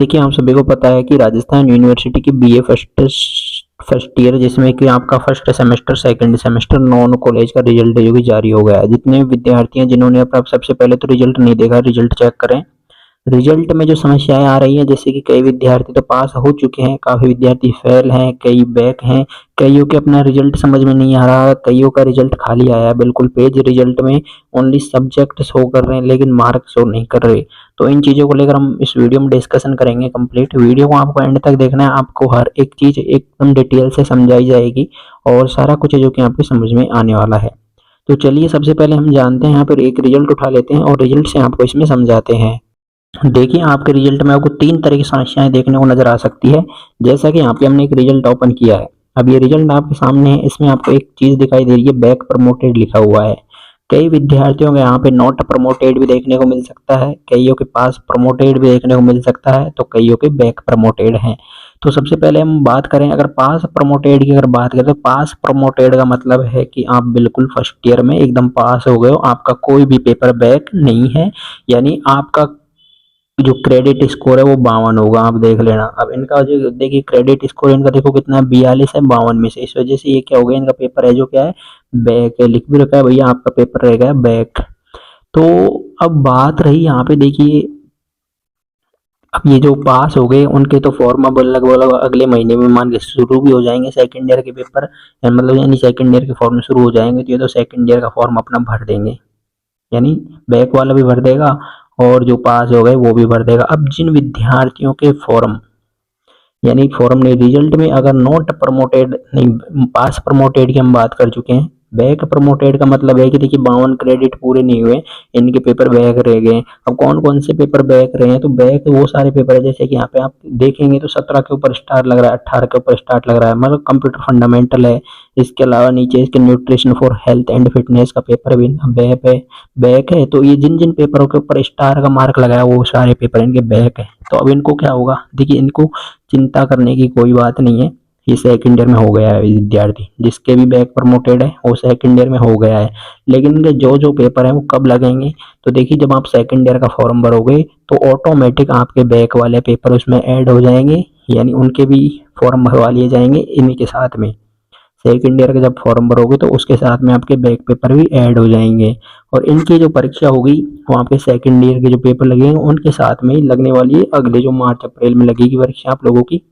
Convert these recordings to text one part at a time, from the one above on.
देखिए आप सभी को पता है कि राजस्थान यूनिवर्सिटी की बीए फर्स्ट ईयर जिसमें कि आपका first semester second semester non college का रिजल्ट जो कि जारी हो गया है। जितने विद्यार्थी हैं जिन्होंने अपना सबसे पहले तो रिजल्ट नहीं देखा, रिजल्ट चेक करें। रिजल्ट में जो समस्याएं आ रही हैं, जैसे कि कई विद्यार्थी तो पास हो चुके हैं, काफी विद्यार्थी फेल हैं, कई बैक हैं, कईयों के अपना रिजल्ट समझ में नहीं आ रहा, कईयों का रिजल्ट खाली आया है, बिल्कुल पेज रिजल्ट में ओनली सब्जेक्ट शो कर रहे हैं लेकिन मार्क शो नहीं कर रहे। तो इन चीजों को लेकर हम इस वीडियो में डिस्कशन करेंगे। कंप्लीट वीडियो को आपको एंड तक देखना है, आपको हर एक चीज एकदम डिटेल से समझाई जाएगी और सारा कुछ है जो कि आपकी समझ में आने वाला है। तो चलिए सबसे पहले हम जानते हैं, यहाँ पर एक रिजल्ट उठा लेते हैं और रिजल्ट से आपको इसमें समझाते हैं। देखिए आपके रिजल्ट में आपको तीन तरह की समस्याएं देखने को नजर आ सकती है। जैसा कि यहाँ पे हमने एक रिजल्ट ओपन किया है, अब ये रिजल्ट आपके सामने है। इसमें आपको एक चीज दिखाई दे रही है, बैक प्रमोटेड लिखा हुआ है। कई विद्यार्थियों के यहाँ पे नॉट प्रमोटेड भी देखने को मिल सकता है, कईयों के पास प्रमोटेड भी देखने को मिल सकता है, तो कईयों के बैक प्रमोटेड हैं। तो सबसे पहले हम बात करें, अगर पास प्रमोटेड की अगर बात करें तो पास प्रमोटेड का मतलब है कि आप बिल्कुल फर्स्ट ईयर में एकदम पास हो गए हो, आपका कोई भी पेपर बैक नहीं है, यानी आपका जो क्रेडिट स्कोर है वो 52 होगा। आप देख लेना। अब इनका जो देखिए क्रेडिट स्कोर इनका देखो कितना है, 42 है 52 में से। इस वजह से ये क्या हो गया, इनका पेपर है जो क्या है, बैक है। लिख भी रखा है भैया आपका पेपर रह गया बैक। तो अब बात रही यहाँ पे, देखिए अब ये जो पास हो गए उनके तो फॉर्म अब लगभग अगले महीने में मान के शुरू भी हो जाएंगे सेकंड ईयर के पेपर, मतलब यानी सेकंड ईयर के फॉर्म शुरू हो जाएंगे। तो ये तो सेकंड ईयर का फॉर्म अपना भर देंगे, यानी बैक वाला भी भर देगा और जो पास हो गए वो भी भर देगा। अब जिन विद्यार्थियों के फॉर्म, यानी फॉर्म नहीं, रिजल्ट में अगर नॉट प्रमोटेड नहीं, पास प्रमोटेड की हम बात कर चुके हैं। बैक प्रमोटेड का मतलब है कि देखिए 52 क्रेडिट पूरे नहीं हुए, इनके पेपर बैक रह गए। अब कौन कौन से पेपर बैक रहे हैं, तो बैक वो सारे पेपर है जैसे कि यहाँ पे आप देखेंगे तो 17 के ऊपर स्टार लग रहा है, 18 के ऊपर स्टार्ट लग रहा है, मतलब कंप्यूटर फंडामेंटल है। इसके अलावा नीचे इसके nutrition for health and fitness का पेपर भी बैक है। तो ये जिन जिन पेपरों के ऊपर स्टार का मार्क लगाया वो सारे पेपर इनके बैक है। तो अब इनको क्या होगा, देखिए इनको चिंता करने की कोई बात नहीं है, ये सेकंड ईयर में हो गया है। विद्यार्थी जिसके भी बैक प्रमोटेड है वो सेकंड ईयर में हो गया है। लेकिन इनके जो जो पेपर है वो कब लगेंगे, तो देखिए जब आप सेकंड ईयर का फॉर्म भरोगे तो ऑटोमेटिक आपके बैक वाले पेपर उसमें ऐड हो जाएंगे, यानी उनके भी फॉर्म भरवा लिए जाएंगे इन्हीं के साथ में। सेकंड ईयर का जब फॉर्म भरोगे तो उसके साथ में आपके बैक पेपर भी ऐड हो जाएंगे और इनकी जो परीक्षा होगी वो आपके सेकंड ईयर के जो पेपर लगेंगे उनके साथ में ही लगने वाली है। अगले जो मार्च अप्रैल में लगेगी परीक्षा आप लोगों की।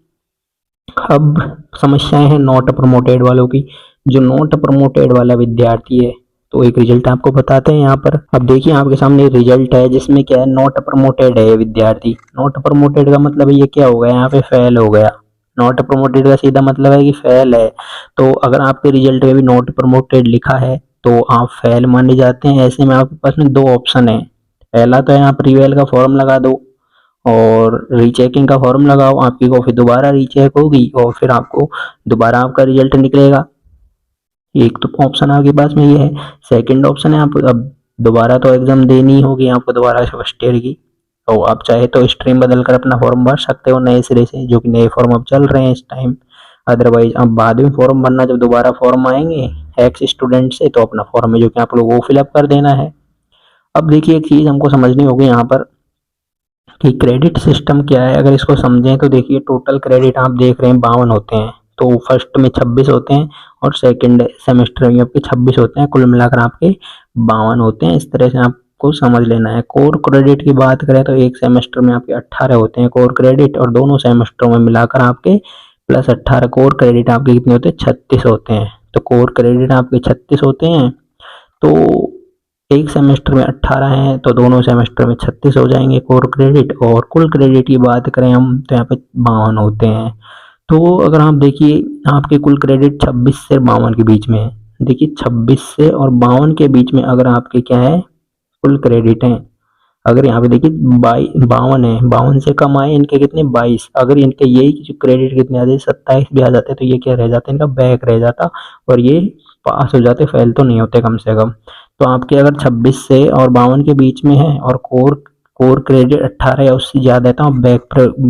अब समस्याएं हैं नॉट प्रमोटेड वालों की। जो नॉट प्रमोटेड वाला विद्यार्थी है तो एक रिजल्ट आपको बताते हैं यहाँ पर। अब देखिए आपके सामने रिजल्ट है जिसमें क्या है, नॉट प्रमोटेड है विद्यार्थी। नॉट प्रमोटेड का मतलब ये क्या हो गया, यहाँ पे फेल हो गया। नॉट प्रमोटेड का सीधा मतलब है कि फेल है। तो अगर आपके रिजल्ट में भी नॉट प्रमोटेड लिखा है तो आप फेल माने जाते हैं। ऐसे में आपके पास में दो ऑप्शन है। पहला तो है आप रिवेल का फॉर्म लगा दो और रीचेकिंग का फॉर्म लगाओ, आपकी कॉपी दोबारा रीचेक होगी और फिर आपको दोबारा आपका रिजल्ट निकलेगा। एक तो ऑप्शन आपके पास में ये है। सेकंड ऑप्शन है आप अब दोबारा तो एग्जाम देनी होगी आपको दोबारा फर्स्ट ईयर की, तो आप चाहे तो स्ट्रीम बदल कर अपना फॉर्म भर सकते हो नए सिरे से, जो कि नए फॉर्म अब चल रहे हैं इस टाइम। अदरवाइज आप बाद में फॉर्म भरना, जब दोबारा फॉर्म आएंगे एक्स स्टूडेंट से तो अपना फॉर्म है जो कि आप लोग वो फिलअप कर देना है। अब देखिए एक चीज हमको समझनी होगी यहाँ पर कि क्रेडिट सिस्टम क्या है। अगर इसको समझें तो देखिए टोटल क्रेडिट आप देख रहे हैं 52 होते हैं, तो फर्स्ट में 26 होते हैं और सेकंड सेमेस्टर में आपके 26 होते हैं, कुल मिलाकर आपके 52 होते हैं। इस तरह से आपको समझ लेना है। कोर क्रेडिट की बात करें तो एक सेमेस्टर में आपके 18 होते हैं कोर क्रेडिट और दोनों सेमेस्टरों में मिलाकर आपके प्लस 18 कोर क्रेडिट आपके कितने होते हैं, 36 होते हैं। तो कोर क्रेडिट आपके 36 होते हैं। तो एक सेमेस्टर में 18 है तो दोनों सेमेस्टर में 36 हो जाएंगे कोर क्रेडिट। और कुल क्रेडिट की बात करें हम तो यहाँ पे 52 होते हैं। तो अगर आप देखिए आपके कुल क्रेडिट 26 से 52 के बीच में है। देखिए 26 से और 52 के बीच में अगर आपके क्या है, कुल क्रेडिट है। अगर यहाँ पे देखिए 52 है, 52 से कम आए इनके कितने 22, अगर इनके यही जो क्रेडिट कितने आ जाते 27 भी आ जाते तो ये क्या रह जाता, इनका बैक रह जाता और ये पास हो जाते, फेल तो नहीं होते कम से कम। तो आपके अगर 26 से और 52 के बीच में है और कोर क्रेडिट 18 या उससे ज़्यादा है तो आप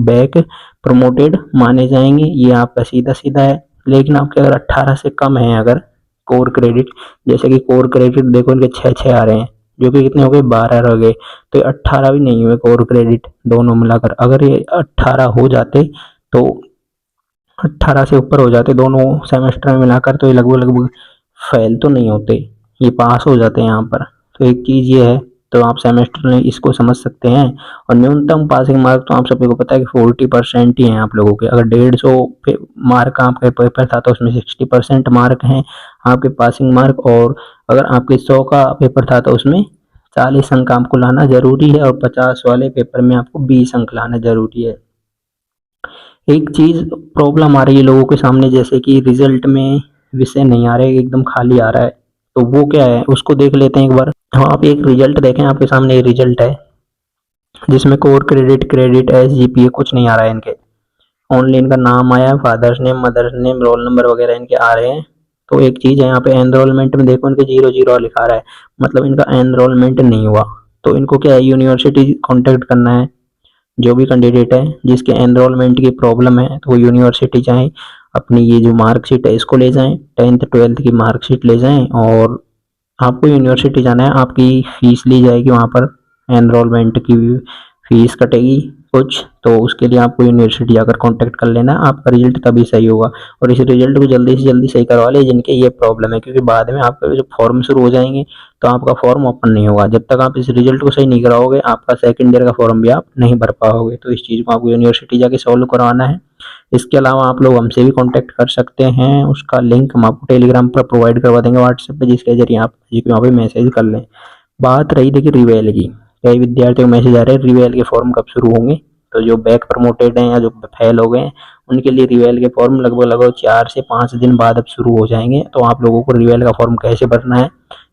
बैक प्रमोटेड माने जाएंगे। ये आपका सीधा सीधा है। लेकिन आपके अगर 18 से कम है अगर कोर क्रेडिट, जैसे कि कोर क्रेडिट देखो इनके 6 6 आ रहे हैं, जो कि कितने हो गए, 12 रह गए। तो ये 18 भी नहीं हुए कोर क्रेडिट दोनों मिलाकर। अगर ये 18 हो जाते तो 18 से ऊपर हो जाते दोनों सेमेस्टर में मिलाकर, तो ये लगभग लगभग फेल तो नहीं होते, ये पास हो जाते हैं यहाँ पर। तो एक चीज़ ये है, तो आप सेमेस्टर में इसको समझ सकते हैं। और न्यूनतम पासिंग मार्क तो आप सभी को पता है कि 40% ही हैं आप लोगों के। अगर 150 मार्क का आपका पेपर था तो उसमें 60% मार्क हैं आपके पासिंग मार्क, और अगर आपके 100 का पेपर था तो उसमें 40 अंक आपको लाना जरूरी है, और 50 वाले पेपर में आपको 20 अंक लाना जरूरी है। एक चीज प्रॉब्लम आ रही है लोगों के सामने, जैसे कि रिजल्ट में विषय नहीं आ रहे, एकदम खाली आ रहा है। तो वो क्या है उसको देख लेते हैं एक बार। हाँ, आप एक रिजल्ट देखें, आपके सामने ये रिजल्ट है जिसमें कोर क्रेडिट, क्रेडिट, SGPA कुछ नहीं आ रहा है इनके। ओनली इनका नाम आया, father's name, mother's name, roll number वगैरह इनके आ रहे हैं। तो एक चीज है यहाँ पे, एनरोलमेंट में देखो इनके 00 लिखा रहा है, मतलब इनका एनरोलमेंट नहीं हुआ। तो इनको क्या है, यूनिवर्सिटी कांटेक्ट करना है। जो भी कैंडिडेट है जिसके एनरोलमेंट की प्रॉब्लम है तो वो यूनिवर्सिटी चाहे अपनी ये जो मार्कशीट है इसको ले जाएं, 10th 12th की मार्कशीट ले जाएं, और आपको यूनिवर्सिटी जाना है, आपकी फीस ली जाएगी वहाँ पर, एनरोलमेंट की फीस कटेगी कुछ, तो उसके लिए आपको यूनिवर्सिटी जाकर कांटेक्ट कर लेना है। आपका रिजल्ट तभी सही होगा। और इस रिजल्ट को जल्दी से जल्दी सही करवा ले जिनके ये प्रॉब्लम है, क्योंकि बाद में आपका जो फॉर्म शुरू हो जाएंगे तो आपका फॉर्म ओपन नहीं होगा। जब तक आप इस रिजल्ट को सही नहीं कराओगे आपका सेकंड ईयर का फॉर्म भी आप नहीं भर पाओगे। तो इस चीज़ को आपको यूनिवर्सिटी जाके सॉल्व करवाना है। इसके अलावा आप लोग हमसे भी कांटेक्ट कर सकते हैं, उसका लिंक हम आपको टेलीग्राम पर प्रोवाइड करवा देंगे व्हाट्सएप पे, जिसके जरिए आप वहाँ पे मैसेज कर लें। बात रही देखिए रिवेल की, कई विद्यार्थियों को मैसेज आ रहे हैं रिवेल के फॉर्म कब शुरू होंगे। तो जो बैक प्रमोटेड हैं या जो फेल हो गए हैं उनके लिए रिवेल के फॉर्म लगभग लगभग 4 से 5 दिन बाद अब शुरू हो जाएंगे। तो आप लोगों को रिवेल का फॉर्म कैसे भरना है,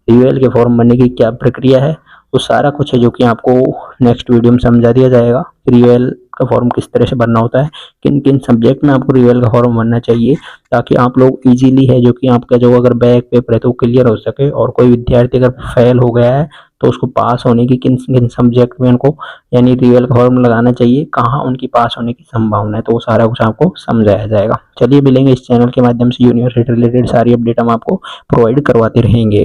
रिवेल के फॉर्म भरने की क्या प्रक्रिया है, वो सारा कुछ है जो कि आपको नेक्स्ट वीडियो में समझा दिया जाएगा। रिवेल का फॉर्म किस तरह से भरना होता है, किन किन सब्जेक्ट में आपको रिवेल का फॉर्म भरना चाहिए, ताकि आप लोग इजीली है जो कि आपका जो अगर बैक पेपर है तो क्लियर हो सके। और कोई विद्यार्थी अगर फेल हो गया है तो उसको पास होने की किन किन सब्जेक्ट में उनको यानी रिवेल का फॉर्म लगाना चाहिए, कहाँ उनकी पास होने की संभावना है, तो वो सारा कुछ आपको समझाया जाएगा। चलिए मिलेंगे इस चैनल के माध्यम से यूनिवर्सिटी रिलेटेड सारी अपडेट हम आपको प्रोवाइड करवाते रहेंगे।